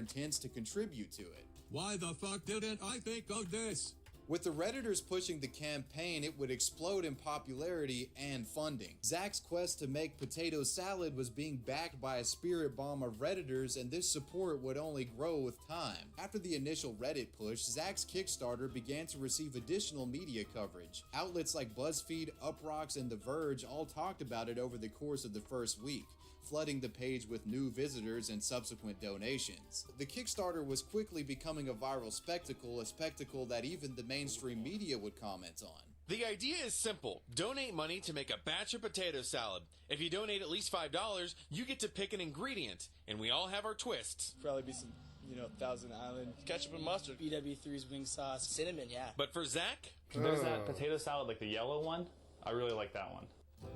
intents to contribute to it. Why the fuck didn't I think of this? With the Redditors pushing the campaign, it would explode in popularity and funding. Zach's quest to make potato salad was being backed by a spirit bomb of Redditors, and this support would only grow with time. After the initial Reddit push, Zach's Kickstarter began to receive additional media coverage. Outlets like BuzzFeed, Uproxx, and The Verge all talked about it over the course of the first week, flooding the page with new visitors and subsequent donations. The Kickstarter was quickly becoming a viral spectacle, a spectacle that even the mainstream media would comment on. The idea is simple. Donate money to make a batch of potato salad. If you donate at least $5, you get to pick an ingredient, and we all have our twists. Probably be some, Thousand Island ketchup and mustard. BW3's wing sauce. Cinnamon, yeah. But for Zach, there's that potato salad, like the yellow one. I really like that one.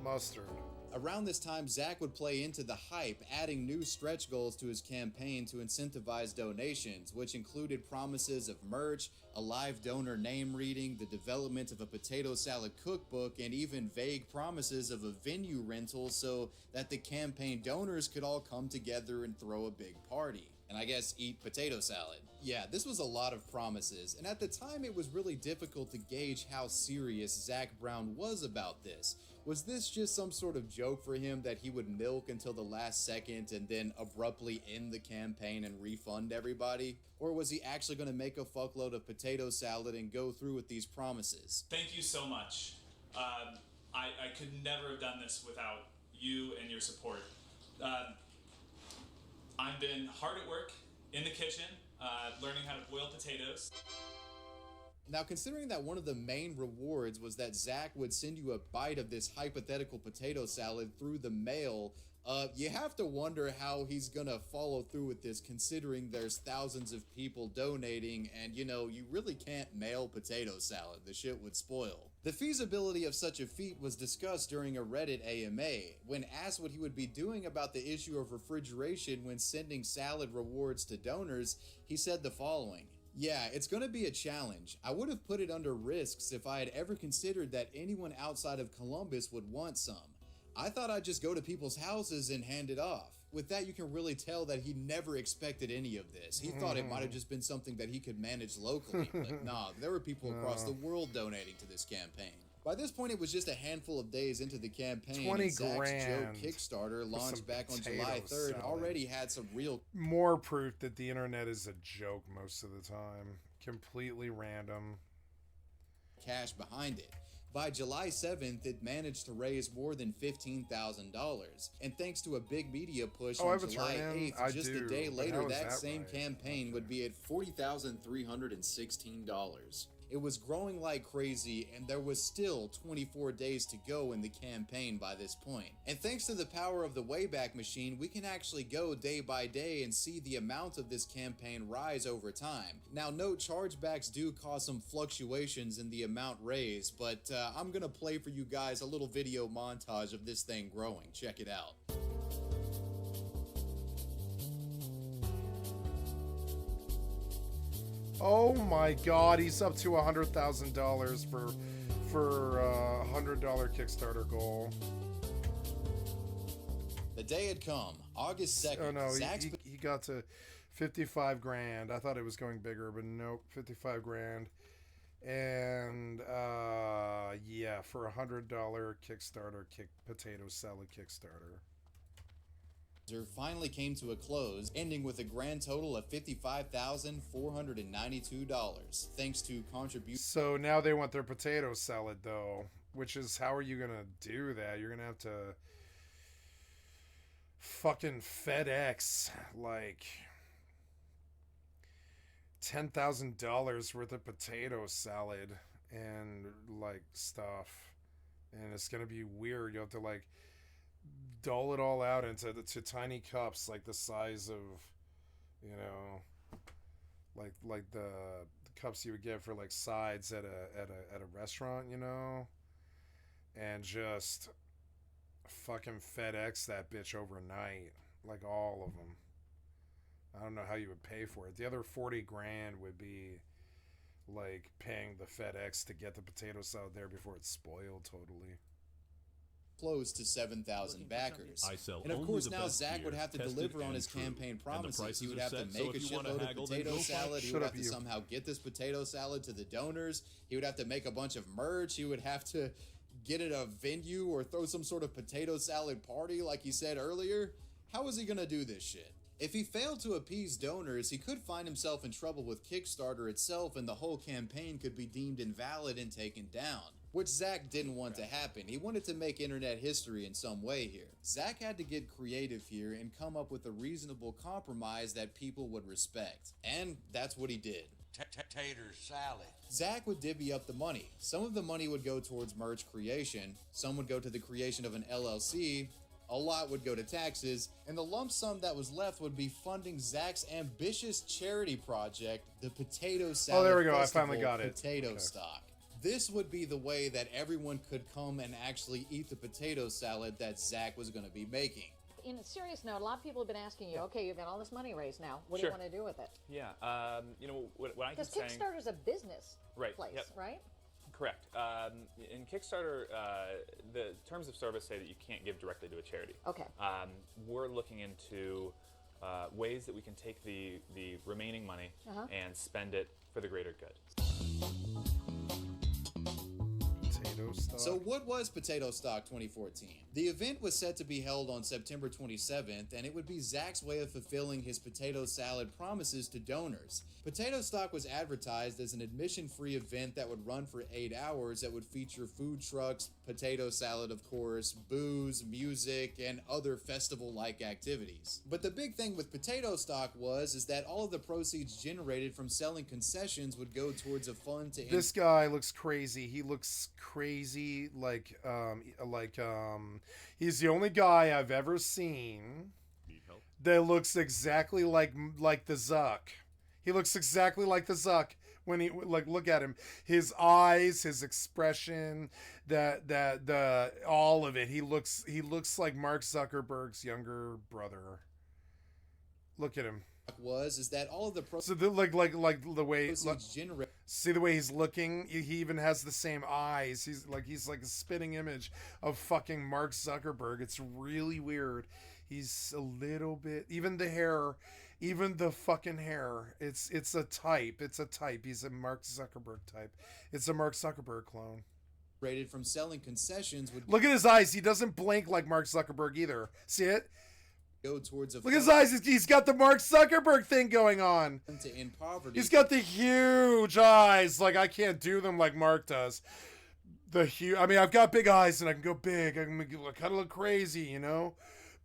Mustard. Around this time, Zach would play into the hype, adding new stretch goals to his campaign to incentivize donations, which included promises of merch, a live donor name reading, the development of a potato salad cookbook, and even vague promises of a venue rental so that the campaign donors could all come together and throw a big party. And I guess eat potato salad. Yeah, this was a lot of promises, and at the time it was really difficult to gauge how serious Zach Brown was about this. Was this just some sort of joke for him that he would milk until the last second and then abruptly end the campaign and refund everybody? Or was he actually going to make a fuckload of potato salad and go through with these promises? Thank you so much. I could never have done this without you and your support. I've been hard at work in the kitchen, learning how to boil potatoes. Now, considering that one of the main rewards was that Zach would send you a bite of this hypothetical potato salad through the mail, you have to wonder how he's gonna follow through with this, considering there's thousands of people donating and, you really can't mail potato salad. The shit would spoil. The feasibility of such a feat was discussed during a Reddit AMA. When asked what he would be doing about the issue of refrigeration when sending salad rewards to donors, he said the following. Yeah, it's gonna be a challenge. I would have put it under risks if I had ever considered that anyone outside of Columbus would want some. I thought I'd just go to people's houses and hand it off. With that, you can really tell that he never expected any of this. He thought it might have just been something that he could manage locally, but nah, there were people across the world donating to this campaign. By this point, it was just a handful of days into the campaign, 20 and Zach's grand joke Kickstarter, launched back on potato July 3rd, salad. already had some real More proof that the internet is a joke most of the time. Completely random. cash behind it. By July 7th, it managed to raise more than $15,000. And thanks to a big media push Oh, I on have a July turn-in? 8th, I just do, a day but later, how is that that same right? campaign would be at $40,316. It was growing like crazy, and there was still 24 days to go in the campaign by this point. And thanks to the power of the Wayback Machine, we can actually go day by day and see the amount of this campaign rise over time. Now, note chargebacks do cause some fluctuations in the amount raised, but I'm gonna play for you guys a little video montage of this thing growing. Check it out. Oh my god, he's up to $100,000 for a $100 Kickstarter goal. The day had come, August 2nd. Oh no, Zach's he got to 55 grand. I thought it was going bigger, but nope, 55 grand. And yeah, for $100 Kickstarter potato salad Kickstarter. finally came to a close, ending with a grand total of $55,492, thanks to contributions. So now they want their potato salad, though, which is, how are you gonna do that? You're gonna have to fucking FedEx like $10,000 worth of potato salad and like stuff, and it's gonna be weird. You have to like dole it all out into tiny cups, like the size of, you know, like the cups you would get for like sides at a restaurant, you know, and just fucking FedEx that bitch overnight, like all of them. I don't know how you would pay for it. The other 40 grand would be like paying the FedEx to get the potato salad there before it's spoiled totally. close to 7,000 backers. I sell And of only course the now best Zach beer, would have to tested deliver on and his true. campaign And the promises. prices He would are have to set, so make a if you wanna shitload of haggle, then potato go fight. salad. He Shut would up, have to you. somehow get this potato salad to the donors. He would have to make a bunch of merch. He would have to get at a venue or throw some sort of potato salad party like he said earlier. How is he gonna do this shit? If he failed to appease donors, he could find himself in trouble with Kickstarter itself, and the whole campaign could be deemed invalid and taken down, which Zach didn't want to happen. He wanted to make internet history in some way here. Zach had to get creative here and come up with a reasonable compromise that people would respect, and that's what he did. Tater salad. Zach would divvy up the money. Some of the money would go towards merch creation, some would go to the creation of an LLC, a lot would go to taxes, and the lump sum that was left would be funding Zach's ambitious charity project, the Potato Salad there we go. I Festival finally got it. Potato Okay. Stock. This would be the way that everyone could come and actually eat the potato salad that Zach was going to be making. In a serious note, a lot of people have been asking you, okay, you've got all this money raised now. What do Sure. you want to do with it? Yeah, you know what I keep Because saying. Kickstarter's a business Right, place, yep. right? Correct. In Kickstarter, the terms of service say that you can't give directly to a charity. Okay. We're looking into ways that we can take the remaining money and spend it for the greater good. Potato stock. So what was Potato Stock 2014? The event was set to be held on September 27th, and it would be Zach's way of fulfilling his potato salad promises to donors. Potato Stock was advertised as an admission-free event that would run for 8 hours that would feature food trucks, potato salad of course, booze, music, and other festival-like activities. But the big thing with Potato Stock is that all of the proceeds generated from selling concessions would go towards a fund to This guy looks crazy. He looks crazy like he's the only guy I've ever seen that looks exactly like the Zuck. He looks exactly like the Zuck when he look at him. His eyes, his expression, the all of it. He looks like Mark Zuckerberg's younger brother. Look at him. is that all of the So the, like the way proceeds generated see the way he's looking. He even has the same eyes. He's like a spitting image of fucking Mark Zuckerberg. It's really weird. He's a little bit, even the hair, even the fucking hair. It's a type. It's a type. He's a Mark Zuckerberg type. It's a Mark Zuckerberg clone. from selling concessions would Look at his eyes. He doesn't blink like Mark Zuckerberg either. See it? go towards a Look at his eyes. He's got the Mark Zuckerberg thing going on. fund to end poverty. He's got the huge eyes. Like, I can't do them like Mark does. I mean, I've got big eyes and I can go big. I can kind of look crazy, you know?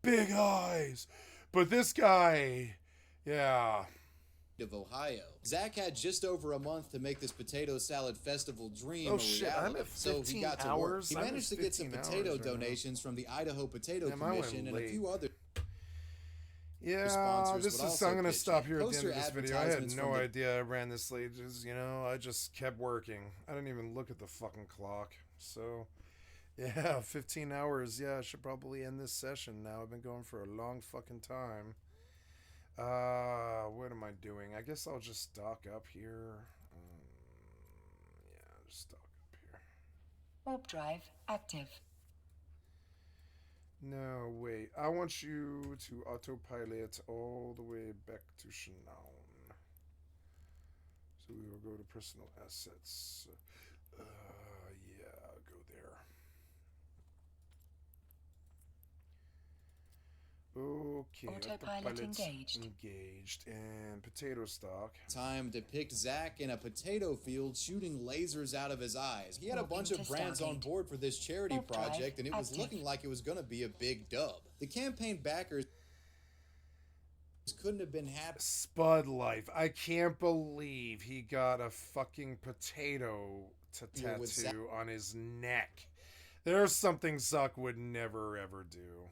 Big eyes. But this guy, yeah. of Ohio. Zach had just over a month to make this potato salad festival dream Oh, a shit, reality. I'm at So he 15 got to work. hours? He I'm managed to at get some 15 potato hours right now. donations from the Idaho Potato Damn, I went Commission and a late. few other Yeah, sponsors this would is. also I'm gonna pitch stop in. here at the end Poster of this video. I had advertisements no from the- idea I ran this late. Just, I just kept working. I didn't even look at the fucking clock. So, yeah, 15 hours. Yeah, I should probably end this session now. I've been going for a long fucking time. What am I doing? I guess I'll just stock up here. Yeah, just stock up here. Warp drive active. No, wait. I want you to autopilot all the way back to Shanaun. So we will go to personal assets. Yeah, go there. Okay. Autopilot engaged. Engaged. And potato stock. time depict Zach in a potato field shooting lasers out of his eyes. He had a Moving bunch to of brands on Stargate. board for this charity Warp drive project, and it was active. looking like it was going to be a big dub. The campaign backers couldn't have been happy. Spud Life. I can't believe he got a fucking potato Yeah, with tattoo on his neck. There's something Zuck would never ever do.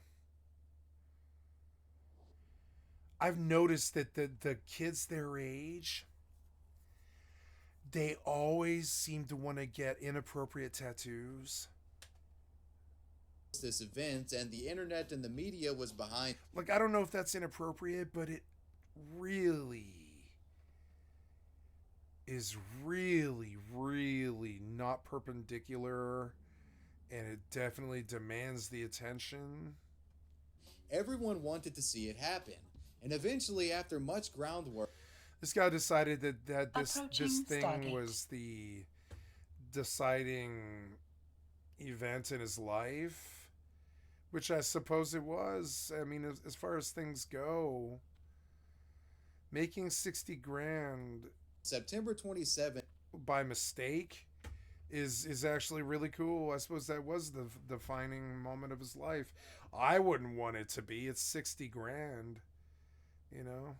I've noticed that the kids their age, they always seem to want to get inappropriate tattoos. This event, and the internet and the media was behind. Like, I don't know if that's inappropriate, but it really is really not perpendicular and it definitely demands the attention. Everyone wanted to see it happen, and eventually, after much groundwork, this guy decided that this thing Stargate. was the deciding event in his life, which I suppose it was. I mean, as far as things go, making 60 grand September 27th, by mistake is actually really cool. I suppose that was the defining moment of his life. I wouldn't want it to be. It's 60 grand, you know,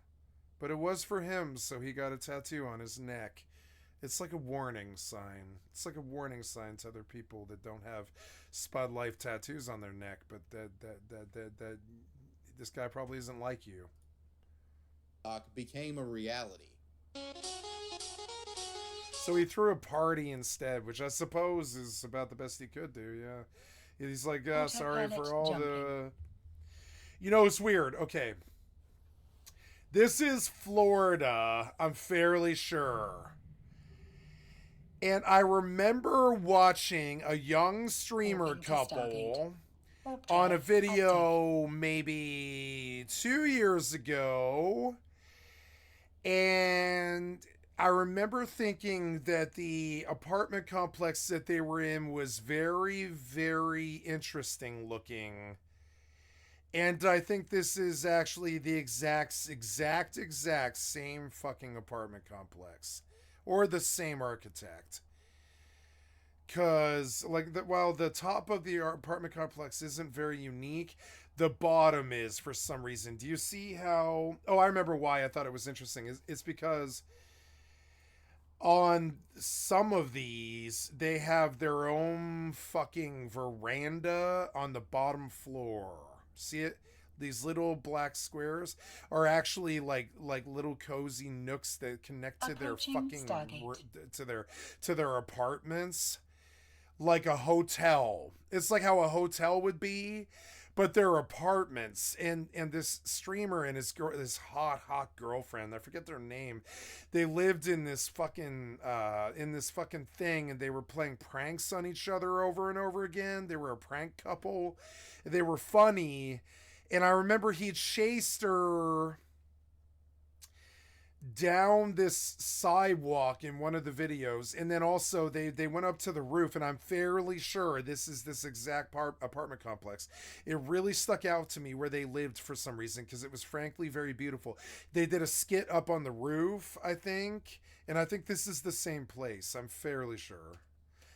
but it was for him, so he got a tattoo on his neck. It's like a warning sign. It's like a warning sign to other people that don't have Spud Life tattoos on their neck, but that this guy probably isn't like you. became a reality. So he threw a party instead, which I suppose is about the best he could do, yeah. He's like, sorry for all the... You know, it's weird. Okay. This is Florida, I'm fairly sure. And I remember watching a young streamer couple on a video maybe 2 years ago. And I remember thinking that the apartment complex that they were in was very, very interesting looking. And I think this is actually the exact same fucking apartment complex. Or the same architect. Because, like, while the top of the apartment complex isn't very unique, the bottom is for some reason. Do you see how... Oh, I remember why I thought it was interesting. It's because on some of these, they have their own fucking veranda on the bottom floor. See it? These little black squares are actually like little cozy nooks that connect to their fucking to their apartments, like a hotel. It's like how a hotel would be, but they're apartments. And this streamer and this hot girlfriend, I forget their name, they lived in this fucking thing, and they were playing pranks on each other over and over again. They were a prank couple. They were funny. And I remember he chased her down this sidewalk in one of the videos. And then also they went up to the roof, and I'm fairly sure this is this exact apartment complex. It really stuck out to me where they lived for some reason, because it was frankly very beautiful. They did a skit up on the roof, I think. And I think this is the same place. I'm fairly sure.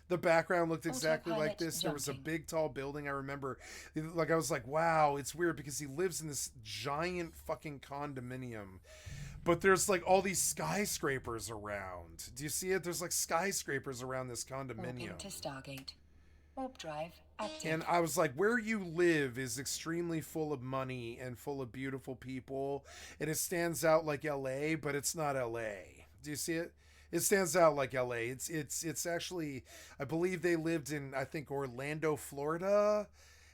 The background looked exactly like this. There was a big, tall building. I remember, like, I was like, wow, it's weird because he lives in this giant fucking condominium. But there's, like, all these skyscrapers around. Do you see it? There's, like, skyscrapers around this condominium. To Stargate. Warp drive active. And I was like, where you live is extremely full of money and full of beautiful people. And it stands out like LA, but it's not LA. Do you see it? It stands out like LA. It's actually, I believe they lived in, I think, Orlando, Florida.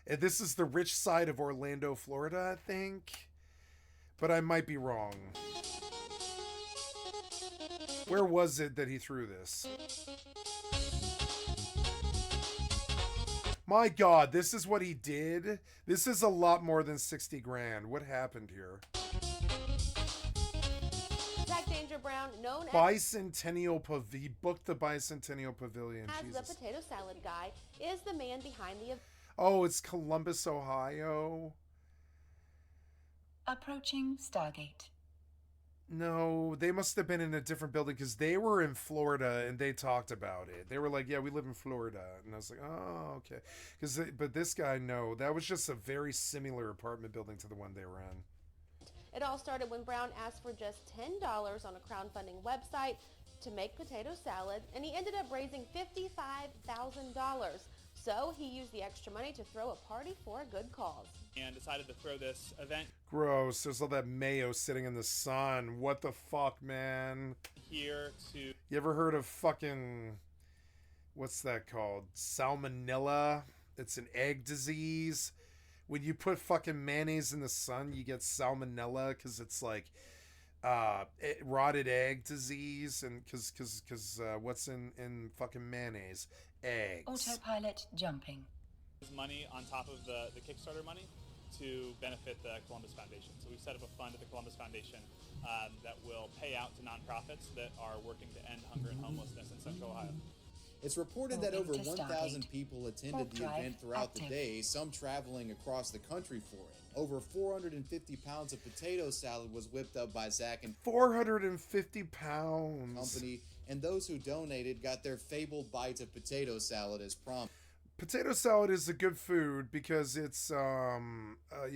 And this is the rich side of Orlando, Florida, I think. But I might be wrong. Where was it that he threw this? My God, this is what he did? This is a lot more than 60 grand. What happened here? Brown, known Bicentennial Pavilion. He booked the Bicentennial Pavilion. as Jesus. the potato salad guy, is the man behind the event. Oh, it's Columbus, Ohio. Approaching Stargate. No, they must have been in a different building, because they were in Florida and they talked about it. They were like, yeah, we live in Florida. And I was like, oh, okay. But this guy, no, that was just a very similar apartment building to the one they were in. It all started when Brown asked for just $10 on a crowdfunding website to make potato salad, and he ended up raising $55,000. So he used the extra money to throw a party for a good cause. And decided to throw this event Gross. There's all that mayo sitting in the sun. What the fuck, man? here to... You ever heard of fucking... What's that called? Salmonella? It's an egg disease. When you put fucking mayonnaise in the sun, you get salmonella because it's like rotted egg disease, and because what's in fucking mayonnaise? Eggs. Autopilot jumping. Money on top of the Kickstarter money to benefit the Columbus Foundation. So we've set up a fund at the Columbus Foundation that will pay out to nonprofits that are working to end hunger and homelessness in Central Ohio. It's reported that over 1,000 people attended the event throughout the day, some traveling across the country for it. Over 450 pounds of potato salad was whipped up by Zach and 450 pounds. company, and those who donated got their fabled bites of potato salad as promised. Potato salad is a good food because it's, you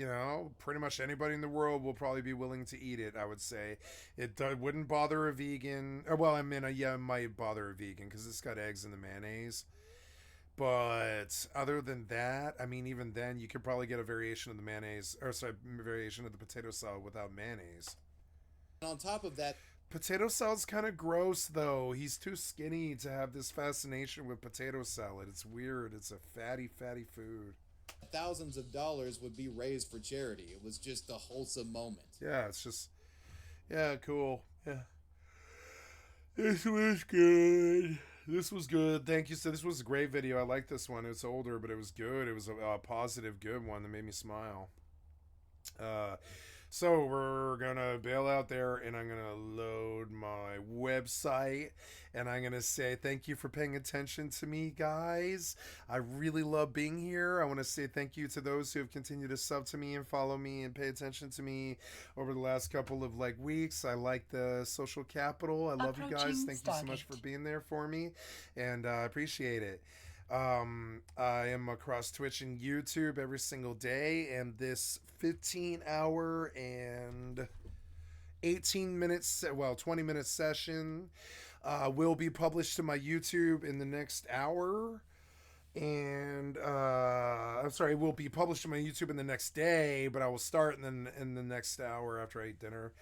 know, pretty much anybody in the world will probably be willing to eat it, I would say. It wouldn't bother a vegan. Or, well, I mean, yeah, it might bother a vegan because it's got eggs in the mayonnaise. But other than that, I mean, even then, you could probably get a variation of the mayonnaise, or sorry, variation of the potato salad without mayonnaise. And on top of that, potato salad's kind of gross, though. He's too skinny to have this fascination with potato salad. It's weird. It's a fatty food. thousands of dollars would be raised for charity. It was just a wholesome moment. Yeah, it's just, yeah, cool. Yeah. This was good. This was good. Thank you. So this was a great video. I like this one. It's older, but it was good. It was a positive, good one that made me smile. So we're gonna bail out there, and I'm gonna load my website, and I'm gonna say thank you for paying attention to me, guys. I really love being here. I want to say thank you to those who have continued to sub to me and follow me and pay attention to me over the last couple of weeks. I like the social capital. I love you guys. Thank you so much for being there for me, and I appreciate it. I am across Twitch and YouTube every single day, and this 15-hour and 20-minute session will be published to my YouTube in the next hour. And I'm sorry, it will be published to my YouTube in the next day, but I will start in the next hour after I eat dinner.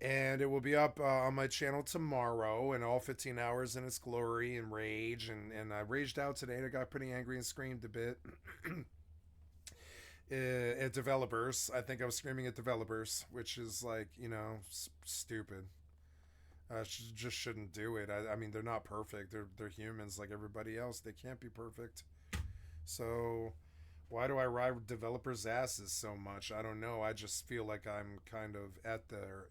And it will be up on my channel tomorrow in all 15 hours in its glory and rage. And I raged out today. I got pretty angry and screamed a bit at developers. I think I was screaming at developers, which is stupid. Just shouldn't do it. I mean, they're not perfect. They're humans like everybody else. They can't be perfect. So why do I ride developers' asses so much? I don't know. I just feel like I'm kind of at their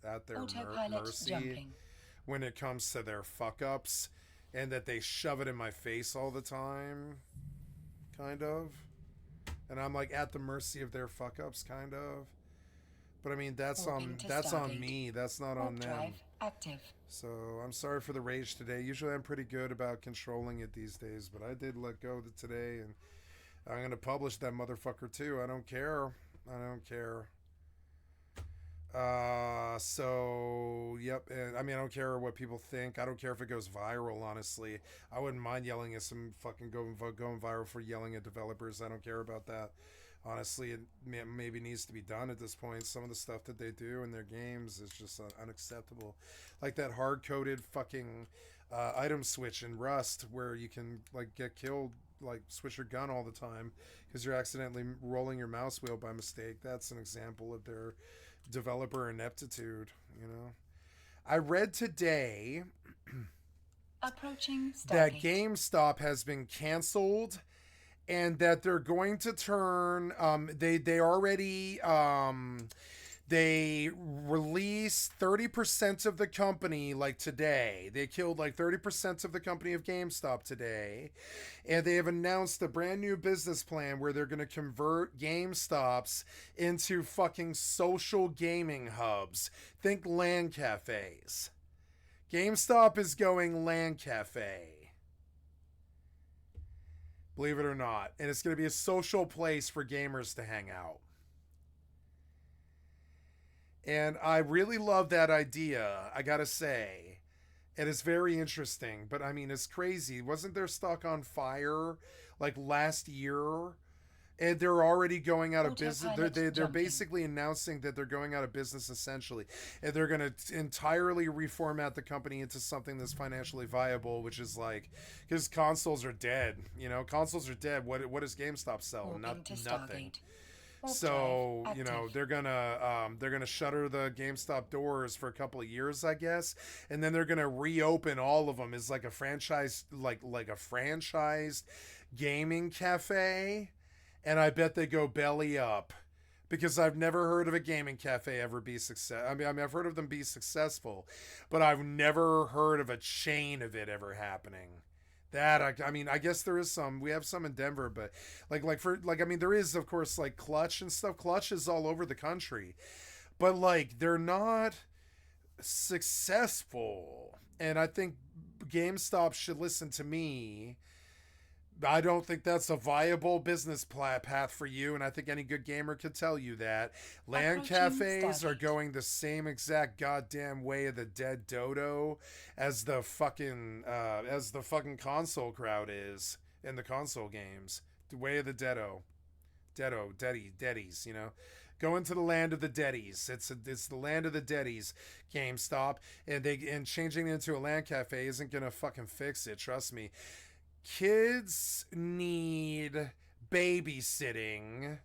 mercy jumping when it comes to their fuck-ups, and that they shove it in my face all the time, kind of. And I'm at the mercy of their fuck-ups, kind of. But I mean, that's on me. That's not on them. Active. So I'm sorry for the rage today. Usually I'm pretty good about controlling it these days, but I did let go of it today, and I'm going to publish that motherfucker too. I don't care. So, yep. And, I mean, I don't care what people think. I don't care if it goes viral, honestly. I wouldn't mind yelling at some fucking going viral for yelling at developers. I don't care about that. Honestly, it maybe needs to be done at this point. Some of the stuff that they do in their games is just unacceptable. Like that hard-coded fucking item switch in Rust where you can, get killed, switch your gun all the time because you're accidentally rolling your mouse wheel by mistake. That's an example of their developer ineptitude, you know. I read today approaching that GameStop has been canceled, and that they're going to turn they released 30% of the company today. They killed 30% of the company of GameStop today. And they have announced a brand new business plan where they're going to convert GameStops into fucking social gaming hubs. Think LAN cafes. GameStop is going LAN cafe. Believe it or not. And it's going to be a social place for gamers to hang out. And I really love that idea, I gotta say. It is very interesting, but I mean, it's crazy. Wasn't their stock on fire last year? And they're already going out of business. They're basically announcing that they're going out of business essentially. And they're going to entirely reformat the company into something that's financially viable, which is because consoles are dead. You know, consoles are dead. What does GameStop sell? Nothing. So, you know, they're gonna shutter the GameStop doors for a couple of years, I guess, and then they're gonna reopen all of them as like a franchise, like a franchised gaming cafe, and I bet they go belly up. Because I've never heard of a gaming cafe ever be success. I mean, I've heard of them be successful, but I've never heard of a chain of it ever happening. That I mean, I guess there is some. We have some in Denver, but I mean, there is of course like Clutch and stuff. Clutch is all over the country, but like they're not successful. And I think GameStop should listen to me. I don't think that's a viable business path for you, and I think any good gamer could tell you that. LAN cafes are going the same exact goddamn way of the dead dodo as the fucking console crowd is in the console games. The way of the deadies, you know. Going to the land of the deadies. It's the land of the deadies, GameStop, and changing it into a LAN cafe isn't gonna fucking fix it. Trust me. Kids need babysitting,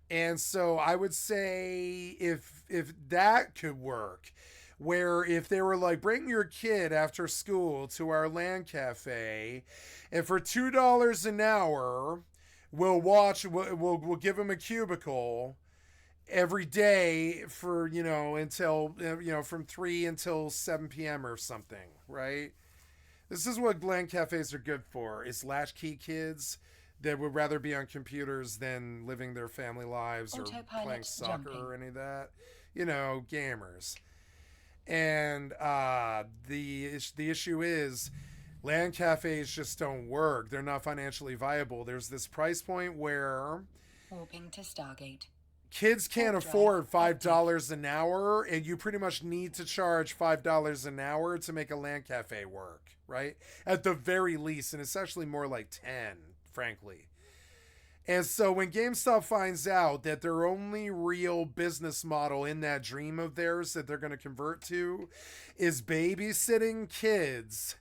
and so I would say if that could work, where if they were like, bring your kid after school to our LAN cafe, and for $2 an hour, we'll give them a cubicle every day for, you know, until, you know, from 3 until 7 p.m. or something, right? This is what LAN cafes are good for, is latchkey kids that would rather be on computers than living their family lives or playing soccer or any of that. You know, gamers. And the issue is LAN cafes just don't work. They're not financially viable. There's this price point where warping to Stargate. Kids can't afford $5 an hour, and you pretty much need to charge $5 an hour to make a LAN cafe work, right? At the very least, and it's actually more like 10, frankly. And so when GameStop finds out that their only real business model in that dream of theirs that they're going to convert to is babysitting kids,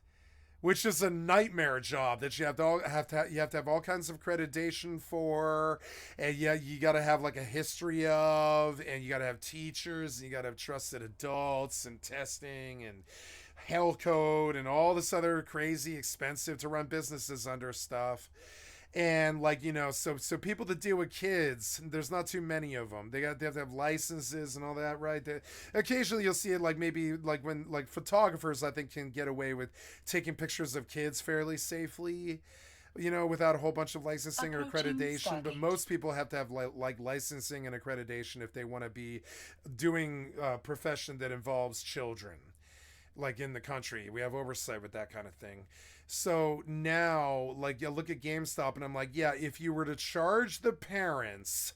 which is a nightmare job that you have to have all kinds of accreditation for, and yeah, you got to have like a history of, and you got to have teachers, and you got to have trusted adults, and testing, and health code, and all this other crazy expensive to run businesses under stuff. And like, you know, so people that deal with kids, there's not too many of them. They have to have licenses and all that, right? Occasionally you'll see it, like maybe like when like photographers, I think, can get away with taking pictures of kids fairly safely, you know, without a whole bunch of licensing or accreditation. But most people have to have like licensing and accreditation if they want to be doing a profession that involves children. Like in the country, we have oversight with that kind of thing. So now, like, you look at GameStop and I'm like, yeah, if you were to charge the parents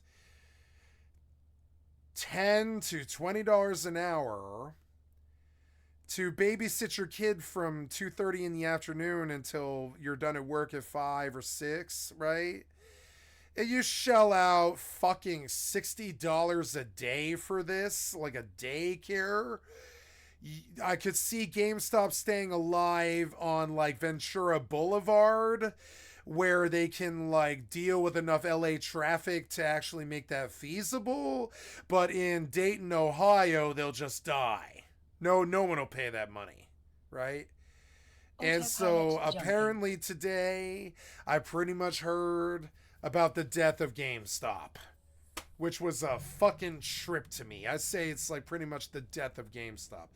$10 to $20 an hour to babysit your kid from 2:30 in the afternoon until you're done at work at 5 or 6, right? And you shell out fucking $60 a day for this, like a daycare. I could see GameStop staying alive on like Ventura Boulevard, where they can like deal with enough LA traffic to actually make that feasible. But in Dayton, Ohio, they'll just die. No one will pay that money, right? And so apparently today, I pretty much heard about the death of GameStop, which was a fucking trip to me. I say it's like pretty much the death of GameStop.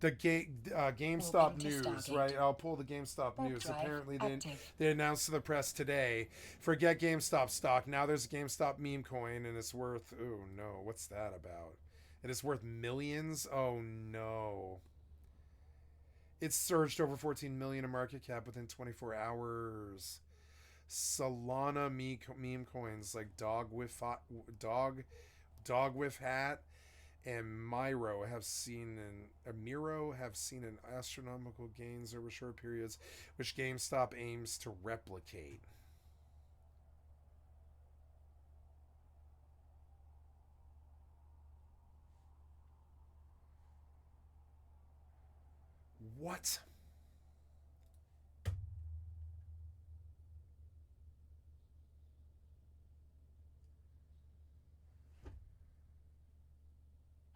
The GameStop news, right? I'll pull the GameStop news. Apparently they announced to the press today, forget GameStop stock. Now there's a GameStop meme coin and it's worth, oh no, what's that about? It is worth millions? Oh no. It's surged over 14 million in market cap within 24 hours. Solana meme coins like dog whiff hat and Miro have seen an astronomical gains over short periods, which GameStop aims to replicate. What?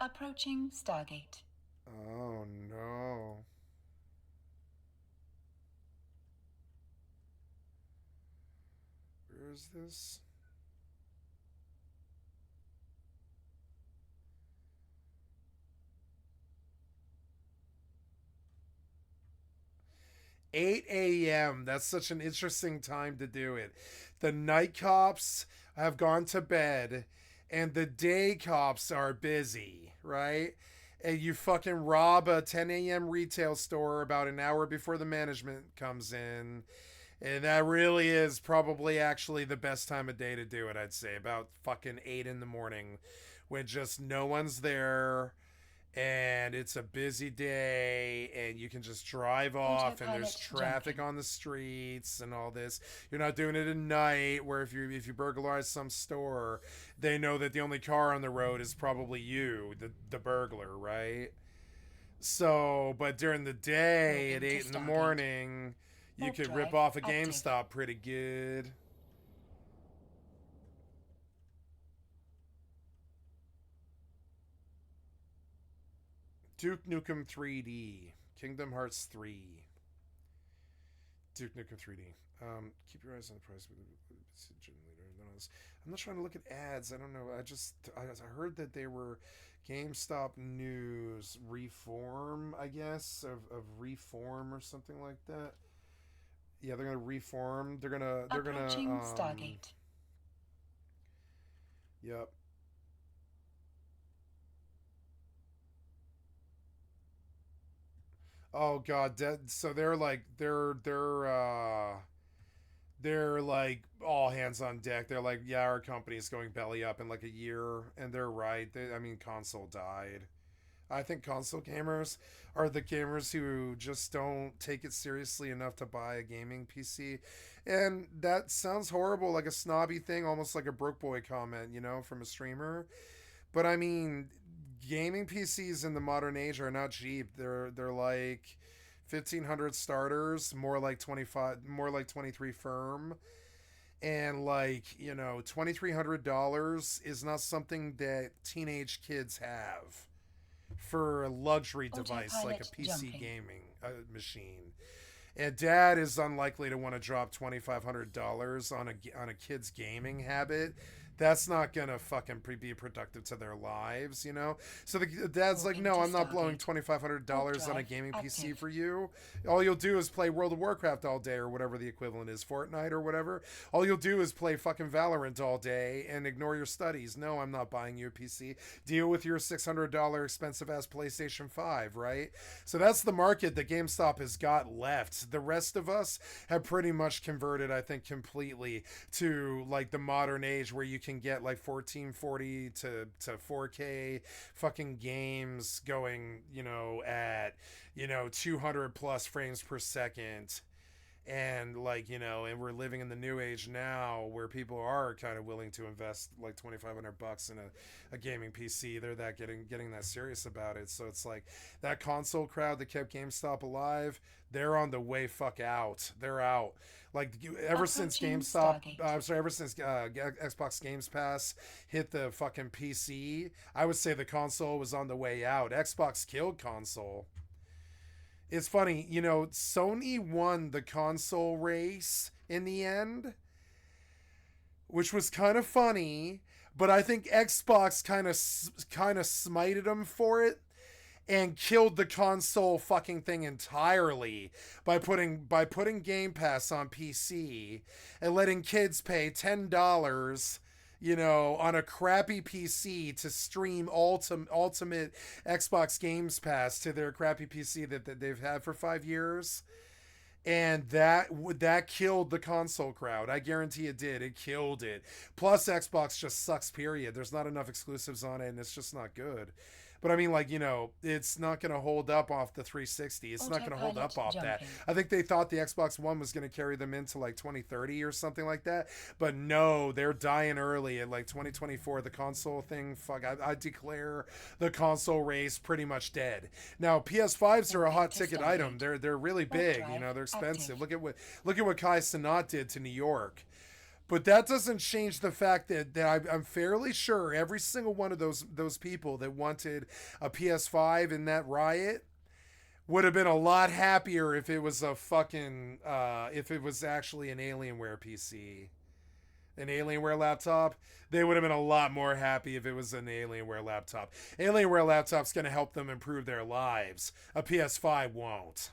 Approaching Stargate. Oh no. Where is this? $8 a.m. That's such an interesting time to do it. The night cops have gone to bed and the day cops are busy, right? And you fucking rob a 10 a.m. retail store about an hour before the management comes in. And that really is probably actually the best time of day to do it, I'd say. About fucking 8 in the morning when just no one's there. And it's a busy day and you can just drive off and there's traffic on the streets and all this. You're not doing it at night where if you burglarize some store, they know that the only car on the road is probably you, the burglar, right? So, but during the day at 8 in the morning, you could rip off a GameStop pretty good. Duke Nukem 3D. Kingdom Hearts 3. Duke Nukem 3D. Keep your eyes on the price. I'm not trying to look at ads. I don't know. I heard that they were GameStop news reform, I guess, of reform or something like that. Yeah, they're gonna reform. They're gonna Stargate. Yep. Oh god, so they're like all hands on deck. They're like, yeah, our company's going belly up in like a year, and they're right. Console died. I think console gamers are the gamers who just don't take it seriously enough to buy a gaming PC. And that sounds horrible, like a snobby thing, almost like a broke boy comment, from a streamer. But I mean, gaming PCs in the modern age are not cheap. They're like 1,500 starters, more like 23 firm. And $2,300 is not something that teenage kids have for a luxury device like a PC gaming machine. And dad is unlikely to want to drop $2,500 on a kid's gaming habit. That's not gonna fucking be productive to their lives, So the dad's like, no, I'm not blowing $2,500 on a gaming PC for you. All you'll do is play World of Warcraft all day, or whatever the equivalent is, Fortnite or whatever. All you'll do is play fucking Valorant all day and ignore your studies. No, I'm not buying you a PC. Deal with your $600 expensive ass PlayStation 5, right? So that's the market that GameStop has got left. The rest of us have pretty much converted, I think, completely to like the modern age where you can get like 1440 to 4K fucking games going, at 200 plus frames per second. And and we're living in the new age now where people are kind of willing to invest like $2,500 in a gaming PC. They're getting that serious about it. So it's like that console crowd that kept GameStop alive, they're on the way fuck out. They're out. Like ever since Xbox Games Pass hit the fucking PC, I would say the console was on the way out. Xbox killed console. It's funny, Sony won the console race in the end, which was kind of funny, but I think Xbox kind of smited them for it and killed the console fucking thing entirely by putting Game Pass on PC and letting kids pay $10 on a crappy PC to stream ultimate Xbox Games Pass to their crappy PC that they've had for 5 years. And that killed the console crowd. I guarantee it did. It killed it. Plus, Xbox just sucks, period. There's not enough exclusives on it, and it's just not good. But I mean, it's not going to hold up off the 360. It's not going to hold up off that. I think they thought the Xbox One was going to carry them into 2030 or something like that. But no, they're dying early at 2024. The console thing, fuck, I declare the console race pretty much dead. Now, PS5s are a hot ticket item. They're really big. They're expensive. Look at what Kai Cenat did to New York. But that doesn't change the fact that I'm fairly sure every single one of those people that wanted a PS5 in that riot would have been a lot happier if it was a fucking if it was actually an Alienware PC, an Alienware laptop. They would have been a lot more happy if it was an Alienware laptop. Alienware laptop's going to help them improve their lives. A PS5 won't.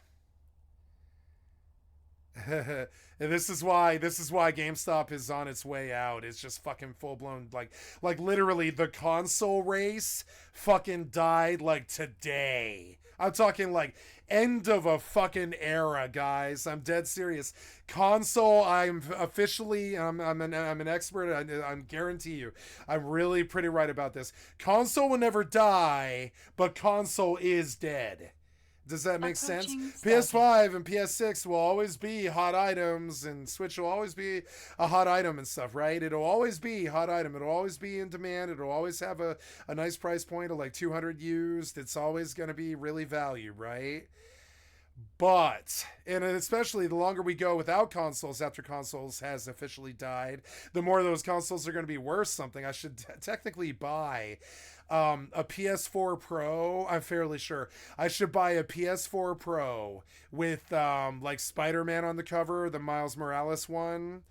And this is why GameStop is on its way out. It's just fucking full blown, like literally the console race fucking died like today. I'm talking like end of a fucking era, guys. I'm dead serious. Console, I'm officially, I'm an expert. I guarantee you, I'm really pretty right about this. Console will never die, but console is dead. Does that make sense? PS5 and PS6 will always be hot items, and Switch will always be a hot item and stuff, right? It'll always be a hot item. It'll always be in demand. It'll always have a nice price point of like 200 used. It's always going to be really valued, right? But, and especially the longer we go without consoles after consoles has officially died, the more those consoles are going to be worth something. I should technically buy a PS4 Pro. I'm fairly sure I should buy a PS4 Pro with like Spider-Man on the cover, the Miles Morales one,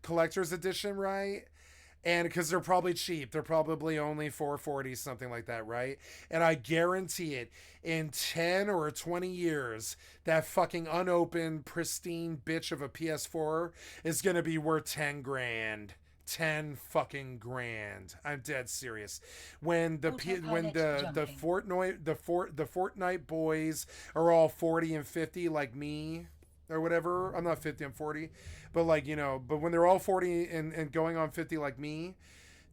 collector's edition, right? And because they're probably cheap, they're probably only $440, something like that, right? And I guarantee it, in 10 or 20 years, that fucking unopened, pristine bitch of a PS4 is gonna be worth 10 grand. 10 fucking grand. I'm dead serious. When the Fortnite boys are all 40 and 50 like me or whatever. I'm not 50, I'm 40. But like, you know, but when they're all 40 and going on 50 like me,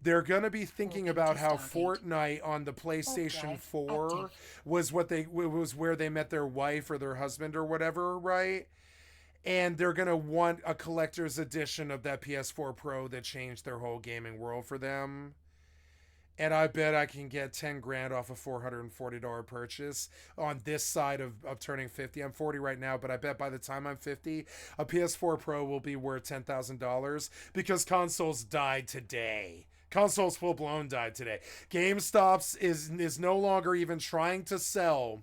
they're going to be thinking about how Fortnite on the PlayStation 4 was where they met their wife or their husband or whatever, right? And they're going to want a collector's edition of that PS4 Pro that changed their whole gaming world for them. And I bet I can get 10 grand off a $440 purchase on this side of turning 50. I'm 40 right now, but I bet by the time I'm 50, a PS4 Pro will be worth $10,000 because consoles died today. Consoles full blown died today. GameStop is no longer even trying to sell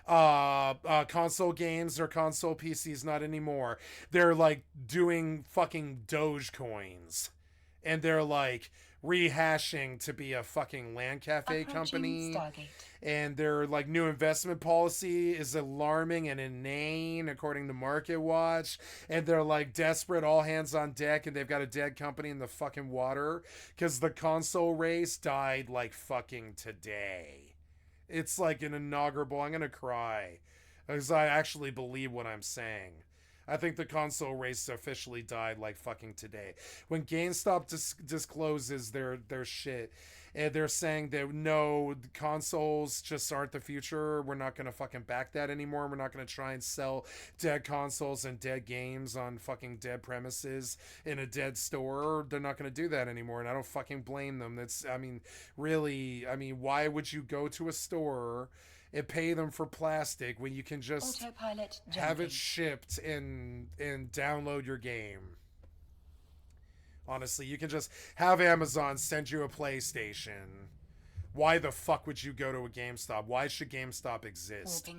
console games or console PCs, not anymore. They're like doing fucking Dogecoins, and they're like rehashing to be a fucking LAN cafe company. And their like new investment policy is alarming and inane according to Market Watch, and they're like desperate, all hands on deck, and they've got a dead company in the fucking water because the console race died like fucking today. It's like an inaugural. I'm gonna cry because I actually believe what I'm saying. I think the console race officially died like fucking today. When GameStop discloses their shit, and they're saying that no, consoles just aren't the future. We're not gonna fucking back that anymore. We're not gonna try and sell dead consoles and dead games on fucking dead premises in a dead store. They're not gonna do that anymore, and I don't fucking blame them. Really, why would you go to a store and pay them for plastic when you can just have it shipped and download your game? Honestly, you can just have Amazon send you a PlayStation. Why the fuck would you go to a GameStop? Why should GameStop exist?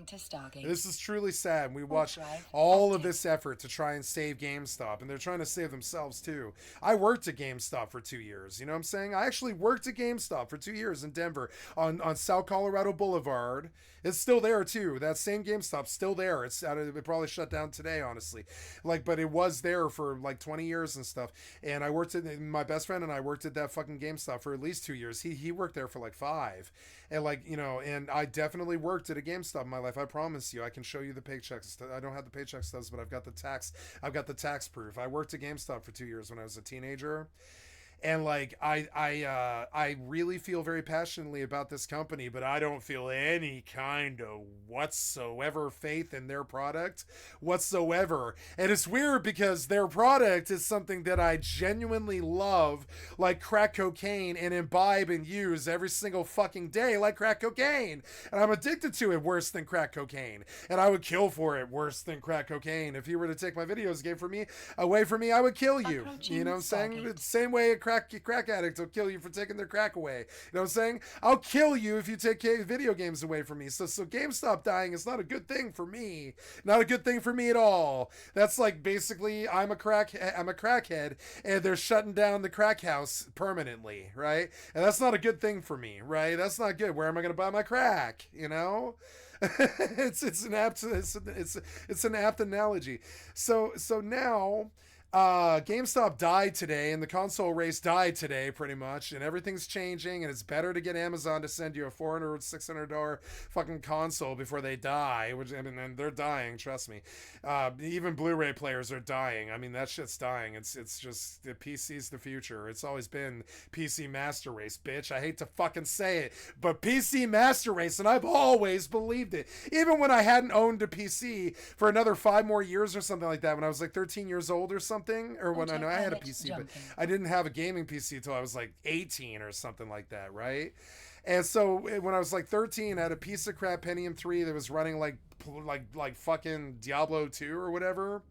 This is truly sad. We watch all of this effort to try and save GameStop, and they're trying to save themselves too. I worked at GameStop for 2 years. You know what I'm saying? I actually worked at GameStop for 2 years in Denver on South Colorado Boulevard. It's still there too. That same GameStop's still there. It probably shut down today, honestly. But it was there for like 20 years and stuff. And I worked my best friend and I worked at that fucking GameStop for at least 2 years. He worked there for like 5. And and I definitely worked at a GameStop in my life. I promise you. I can show you the paychecks. I don't have the paycheck stubs, but I've got the tax proof. I worked at GameStop for 2 years when I was a teenager. And like I really feel very passionately about this company, but I don't feel any kind of whatsoever faith in their product whatsoever. And it's weird because their product is something that I genuinely love, like crack cocaine, and imbibe and use every single fucking day like crack cocaine. And I'm addicted to it worse than crack cocaine. And I would kill for it worse than crack cocaine. If you were to take my videos away from me, I would kill you. You know what I'm saying? The same way a crack addict will kill you for taking their crack away. You know what I'm saying? I'll kill you if you take video games away from me. So GameStop dying is not a good thing for me. Not a good thing for me at all. That's like basically I'm a crackhead and they're shutting down the crack house permanently, right? And that's not a good thing for me, right? That's not good. Where am I going to buy my crack? You know? it's an apt analogy. So now GameStop died today, and the console race died today, pretty much, and everything's changing, and it's better to get Amazon to send you a $400 or $600 fucking console before they die, which, I mean, and they're dying, trust me. Even Blu-ray players are dying. I mean, that shit's dying. It's just, the PC's the future. It's always been PC Master Race, bitch. I hate to fucking say it, but PC Master Race, and I've always believed it. Even when I hadn't owned a PC for another 5 more years or something like that, when I was like 13 years old or something, or when I know I had a PC, but I didn't have a gaming PC until I was like 18 or something like that, right? And so when I was like 13, I had a piece of crap Pentium 3 that was running like fucking Diablo 2 or whatever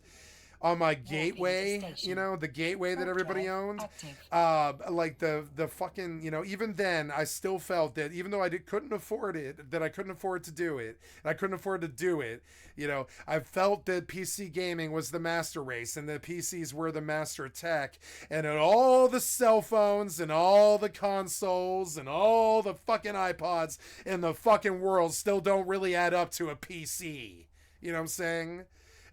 on my gateway, you know, the gateway that everybody owns. Like the fucking, you know, even then I still felt that even though I couldn't afford it, that I couldn't afford to do it, and I couldn't afford to do it, you know, I felt that PC gaming was the master race and the PCs were the master tech, and that all the cell phones and all the consoles and all the fucking iPods in the fucking world still don't really add up to a PC. You know what I'm saying?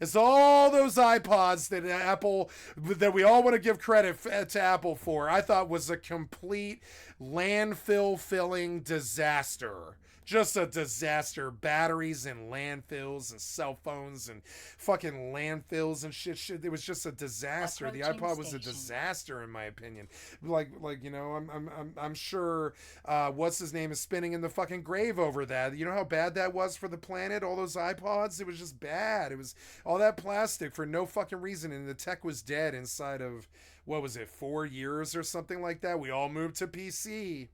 It's all those iPods that we all want to give credit to Apple for, I thought was a complete landfill-filling disaster. Just a disaster. Batteries and landfills and cell phones and fucking landfills and shit. It was just a disaster. The iPod was a disaster in my opinion. Like you know, I'm sure what's his name is spinning in the fucking grave over that. You know how bad that was for the planet? All those iPods. It was just bad. It was all that plastic for no fucking reason, and the tech was dead inside of, what was it, 4 years or something like that. We all moved to PC.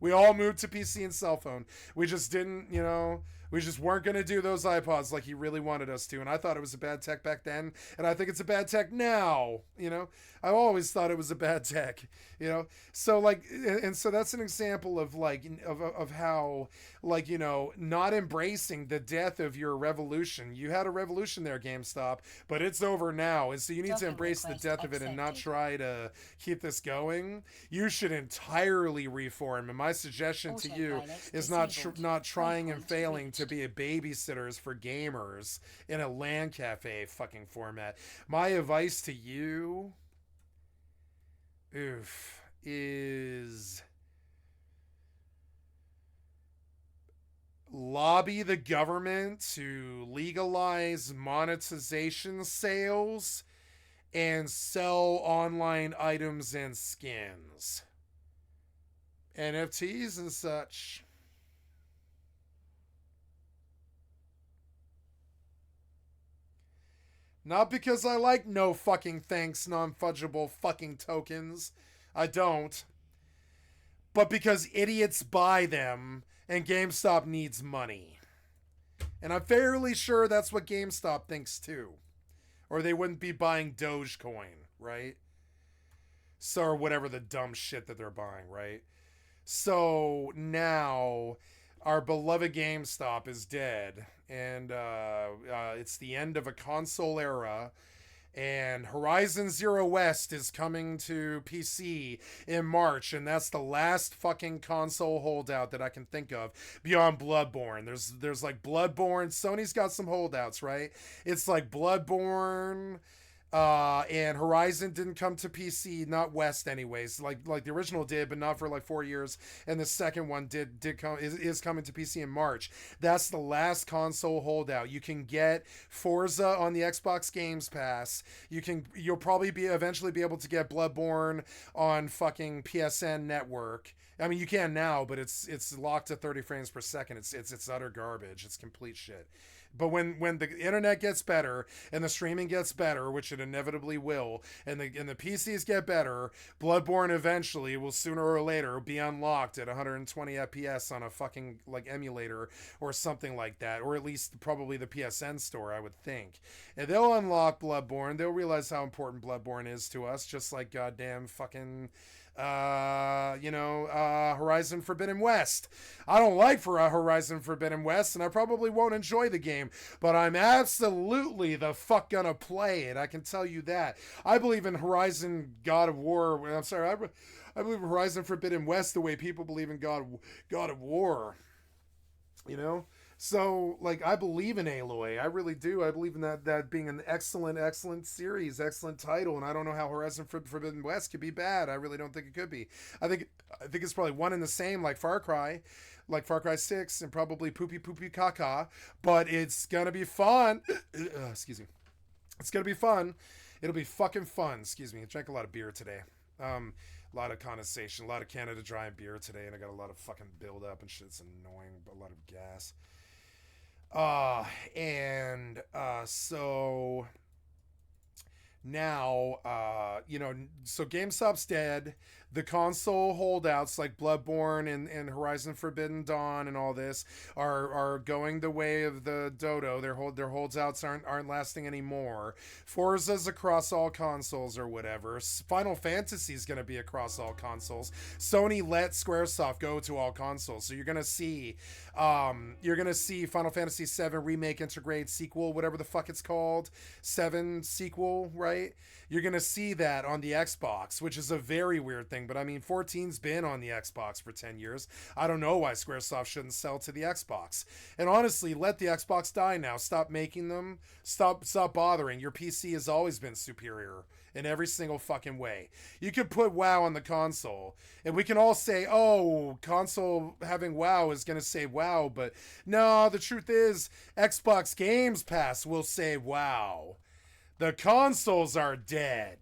We all moved to PC and cell phone. We just didn't, you know, we just weren't going to do those iPods like he really wanted us to. And I thought it was a bad tech back then. And I think it's a bad tech now, you know. I always thought it was a bad tech, you know. So like, and so that's an example of like, of how, like, you know, not embracing the death of your revolution. You had a revolution there, GameStop, but it's over now. And so you need to embrace the death of it and not try to keep this going. You should entirely reform. And my suggestion to you is not trying and failing to be a babysitters for gamers in a LAN cafe fucking format. My advice to you, is lobby the government to legalize monetization sales and sell online items and skins, NFTs and such. Not because I like no fucking thanks non-fungible fucking tokens. I don't. But because idiots buy them and GameStop needs money. And I'm fairly sure that's what GameStop thinks too. Or they wouldn't be buying Dogecoin, right? So, or whatever the dumb shit that they're buying, right? So now our beloved GameStop is dead, and it's the end of a console era, and Horizon Zero West is coming to PC in March, and that's the last fucking console holdout that I can think of beyond Bloodborne. There's like Bloodborne. Sony's got some holdouts, right? It's like Bloodborne, And Horizon didn't come to PC, not West anyways, like the original did, but not for like 4 years. And the second one is coming to PC in March. That's the last console holdout. You can get Forza on the Xbox Games Pass. You'll probably eventually be able to get Bloodborne on fucking PSN Network. I mean, you can now, but it's locked to 30 frames per second. It's utter garbage. It's complete shit. But when the internet gets better and the streaming gets better, which it inevitably will, and the PCs get better, Bloodborne eventually will sooner or later be unlocked at 120 FPS on a fucking like emulator or something like that, or at least probably the PSN store, I would think. And they'll unlock Bloodborne. They'll realize how important Bloodborne is to us, just like goddamn fucking Horizon Forbidden West. I don't like Horizon Forbidden West, and I probably won't enjoy the game, but I'm absolutely the fuck gonna play it. I can tell you that. I believe in Horizon God of War. I'm sorry, I believe in Horizon Forbidden West the way people believe in God of War. You know? So, like, I believe in Aloy. I really do. I believe in that being an excellent series, excellent title, and I don't know how Horizon Forbidden West could be bad. I really don't think it could be. I think it's probably one and the same, like Far Cry 6, and probably Poopy Caca, but it's gonna be fun. Excuse me. It's gonna be fun. It'll be fucking fun. Excuse me. I drank a lot of beer today. A lot of condensation, a lot of Canada Dry beer today, and I got a lot of fucking build up and shit. It's annoying, but a lot of gas. So now, so GameStop's dead. The console holdouts like Bloodborne and Horizon Forbidden Dawn and all this are going the way of the dodo. Their holdouts aren't lasting anymore. Forza's across all consoles or whatever. Final Fantasy's going to be across all consoles. Sony let Squaresoft go to all consoles. So you're going to see Final Fantasy 7 Remake Integrate Sequel, whatever the fuck it's called. 7 sequel, right? You're going to see that on the Xbox, which is a very weird thing. But I mean, 14's been on the Xbox for 10 years. I don't know why Squaresoft shouldn't sell to the Xbox. And honestly, let the Xbox die now. Stop making them. Stop bothering. Your PC has always been superior in every single fucking way. You could put WoW on the console, and we can all say, oh, console having WoW is going to say WoW. But no, the truth is, Xbox Games Pass will say WoW. The consoles are dead.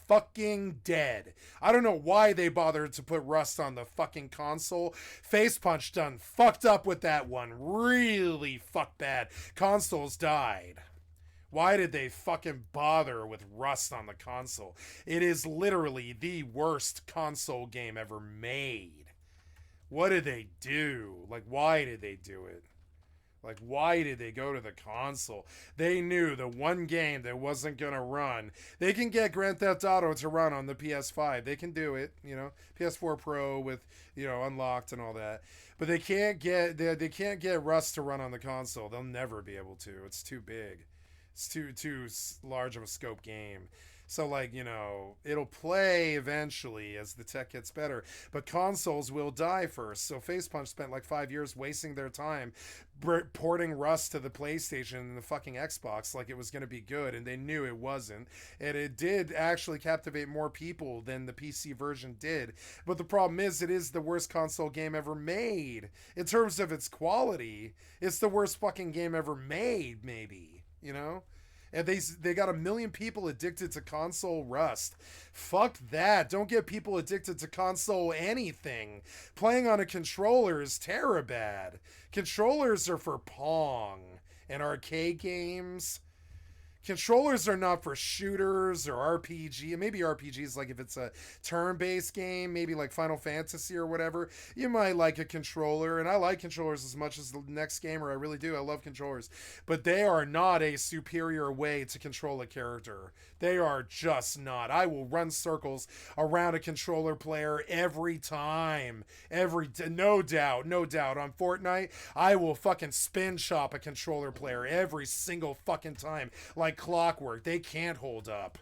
Fucking dead. I don't know why they bothered to put Rust on the fucking console. Face Punch done fucked up with that one. Really fucked bad. Consoles died. Why did they fucking bother with Rust on the console? It is literally the worst console game ever made. What did they do? Like, why did they do it? Like, why did they go to the console? They knew the one game that wasn't going to run. They can get Grand Theft Auto to run on the PS5. They can do it, PS4 Pro with, unlocked and all that. But they can't get Rust to run on the console. They'll never be able to. It's too big. It's too large of a scope game. So, like, it'll play eventually as the tech gets better. But consoles will die first. So Facepunch spent like 5 years wasting their time porting Rust to the PlayStation and the fucking Xbox like it was going to be good. And they knew it wasn't. And it did actually captivate more people than the PC version did. But the problem is, it is the worst console game ever made. In terms of its quality, it's the worst fucking game ever made, maybe. And they got 1 million people addicted to console Rust. Fuck that. Don't get people addicted to console anything. Playing on a controller is bad. Controllers are for Pong and arcade games. Controllers are not for shooters or RPG. Maybe RPGs, like if it's a turn-based game, maybe like Final Fantasy or whatever, you might like a controller. And I like controllers as much as the next gamer. I really do. I love controllers. But they are not a superior way to control a character. They are just not. I will run circles around a controller player every time. No doubt. On Fortnite, I will fucking spin chop a controller player every single fucking time. Like clockwork. They can't hold up.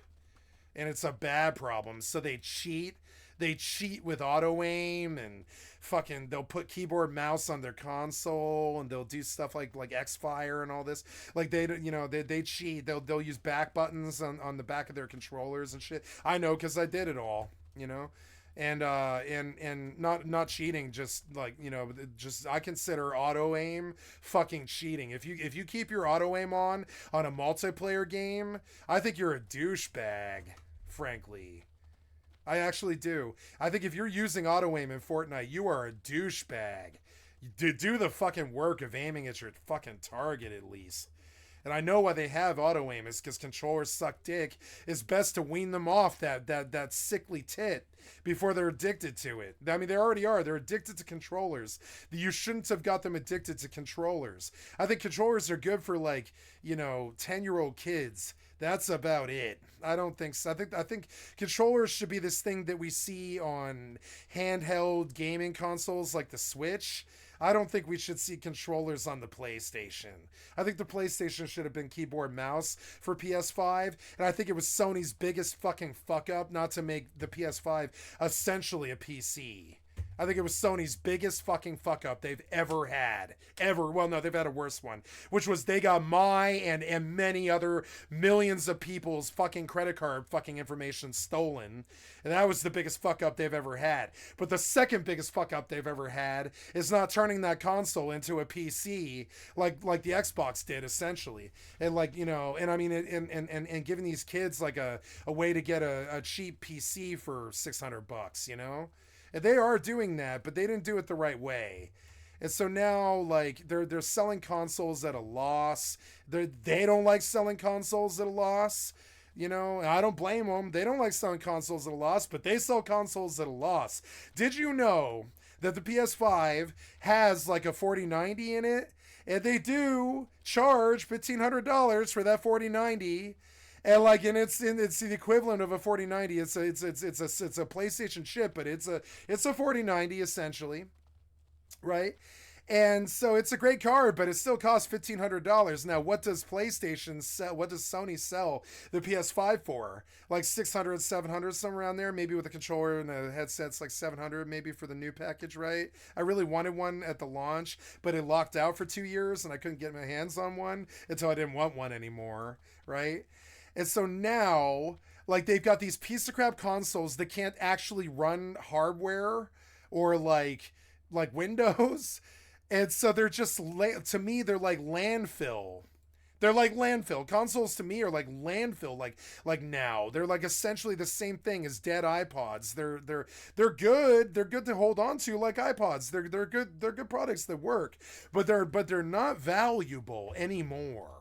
And it's a bad problem. So they cheat. they cheat with auto aim, and fucking they'll put keyboard mouse on their console, and they'll do stuff like Xfire and all this. Like they cheat. They'll use back buttons on the back of their controllers and shit. I know, because I did it all, and not cheating, just just I consider auto aim fucking cheating. If you keep your auto aim on a multiplayer game, I think you're a douchebag, frankly. I actually do. I think if you're using auto aim in Fortnite, you are a douchebag. Do the fucking work of aiming at your fucking target at least. And I know why they have auto aim is because controllers suck dick. It's best to wean them off that sickly tit before they're addicted to it. I mean, they already are. They're addicted to controllers. You shouldn't have got them addicted to controllers. I think controllers are good for 10-year-old kids. That's about it. I don't think so. I think controllers should be this thing that we see on handheld gaming consoles like the Switch. I don't think we should see controllers on the PlayStation. I think the PlayStation should have been keyboard mouse for PS5, and I think it was Sony's biggest fucking fuck up not to make the PS5 essentially a PC. I think it was Sony's biggest fucking fuck up they've ever had. Ever. Well, no, they've had a worse one, which was they got my and many other millions of people's fucking credit card fucking information stolen. And that was the biggest fuck up they've ever had. But the second biggest fuck up they've ever had is not turning that console into a PC like the Xbox did, essentially. And and I mean, and giving these kids a way to get a cheap PC for $600, And they are doing that, but they didn't do it the right way. And so now, they're selling consoles at a loss. They don't like selling consoles at a loss. And I don't blame them. They don't like selling consoles at a loss, but they sell consoles at a loss. Did you know that the PS5 has a 4090 in it? And they do charge $1,500 for that 4090. And it's the equivalent of a 4090. It's a PlayStation chip, but it's a 4090 essentially, right? And so it's a great card, but it still costs $1,500. Now, what does PlayStation sell? What does Sony sell the PS5 for? Like $600, $700, somewhere around there. Maybe with a controller and a headset's like $700, maybe for the new package, right? I really wanted one at the launch, but it locked out for 2 years, and I couldn't get my hands on one until I didn't want one anymore, right? And so now, they've got these piece of crap consoles that can't actually run hardware or Windows. And so they're just, to me, they're like landfill. They're like landfill. Consoles to me are like landfill. Like now they're essentially the same thing as dead iPods. They're good. They're good to hold on to like iPods. They're good. They're good products that work, but they're not valuable anymore.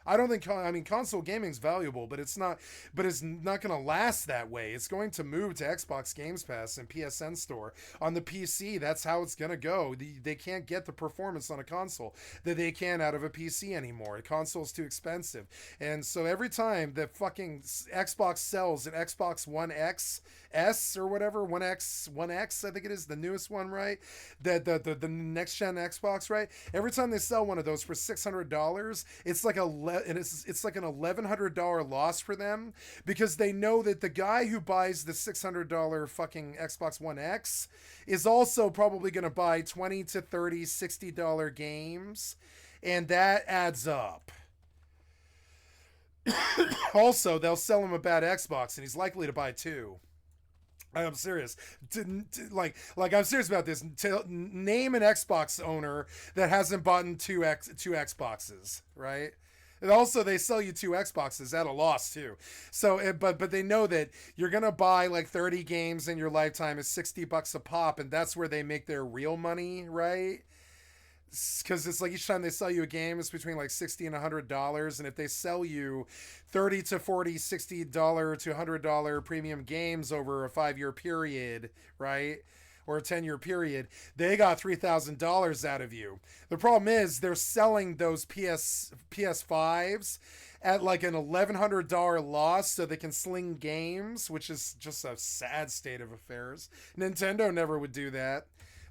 I don't think, console gaming's valuable, but it's not going to last that way. It's going to move to Xbox Games Pass and PSN Store. On the PC, that's how it's going to go. They can't get the performance on a console that they can out of a PC anymore. A console's too expensive. And so every time that fucking Xbox sells an Xbox One X, S or whatever, 1X, I think it is, the newest one, right? The next gen Xbox, right? Every time they sell one of those for $600, it's like it's like an $1,100 loss for them, because they know that the guy who buys the $600 fucking Xbox One X is also probably going to buy $20 to $30, $60 games, and that adds up. Also, they'll sell him a bad Xbox, and he's likely to buy two. I'm serious. I'm serious about this. Name an Xbox owner that hasn't bought two Xboxes, right? And also, they sell you two Xboxes at a loss too. So, but they know that you're gonna buy 30 games in your lifetime at $60 a pop, and that's where they make their real money, right? Because it's each time they sell you a game, it's between $60 and $100, and if they sell you $30 to $40, $60 to $100 premium games over a 5-year period, right? Or a 10-year period, they got $3,000 out of you. The problem is they're selling those PS5s at an $1,100 loss so they can sling games, which is just a sad state of affairs. Nintendo never would do that.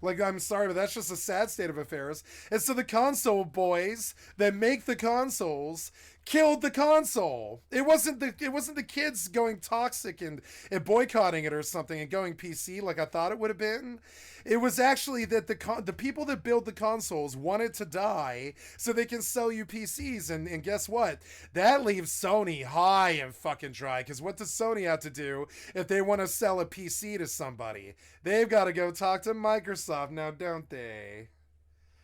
I'm sorry, but that's just a sad state of affairs. And so the console boys that make the consoles killed the console. It wasn't the kids going toxic and boycotting it or something and going PC like I thought it would have been. It was actually that the people that build the consoles want it to die so they can sell you PCs. And guess what? That leaves Sony high and fucking dry, because what does Sony have to do if they want to sell a PC to somebody? They've got to go talk to Microsoft now, don't they?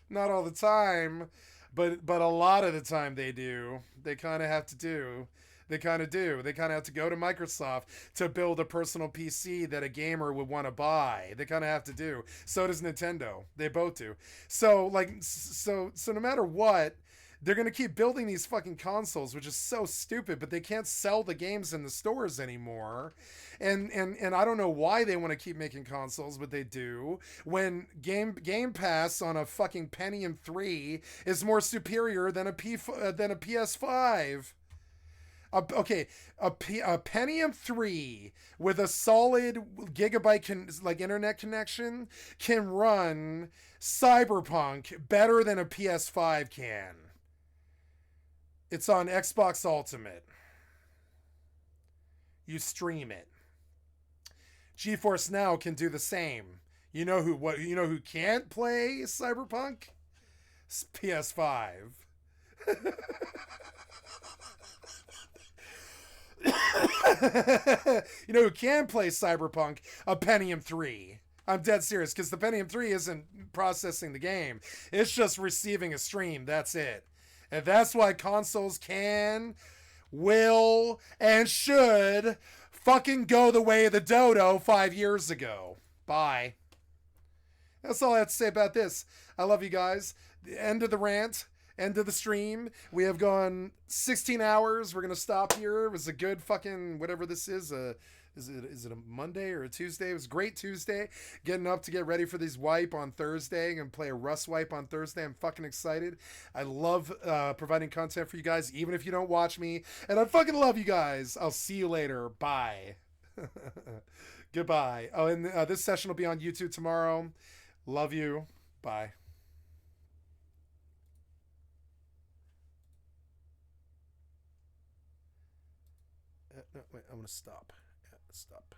Not all the time, but a lot of the time they do. They kind of have to do. They kind of do. They kind of have to go to Microsoft to build a personal PC that a gamer would want to buy. They kind of have to do. So does Nintendo. They both do. So no matter what, they're going to keep building these fucking consoles, which is so stupid, but they can't sell the games in the stores anymore. And I don't know why they want to keep making consoles, but they do. When Game Pass on a fucking Pentium 3 is more superior than a PS5. A Pentium 3 with a solid gigabyte internet connection can run Cyberpunk better than a PS5 can. It's on Xbox Ultimate. You stream it. GeForce Now can do the same. You know who can't play Cyberpunk? It's PS5. You know who can play Cyberpunk? A Pentium 3. I'm dead serious, because the Pentium 3 isn't processing the game. It's just receiving a stream. That's it. And that's why consoles can, will, and should fucking go the way of the dodo 5 years ago. Bye. That's all I have to say about this. I love you guys. The end of the rant. End of the stream. We have gone 16 hours. We're going to stop here. It was a good fucking whatever this is. Is it a Monday or a Tuesday? It was a great Tuesday. Getting up to get ready for these wipe on Thursday and play a Rust wipe on Thursday. I'm fucking excited. I love providing content for you guys, even if you don't watch me. And I fucking love you guys. I'll see you later. Bye. Goodbye. Oh, and this session will be on YouTube tomorrow. Love you. Bye. No, wait, I'm going to stop. Yeah, stop.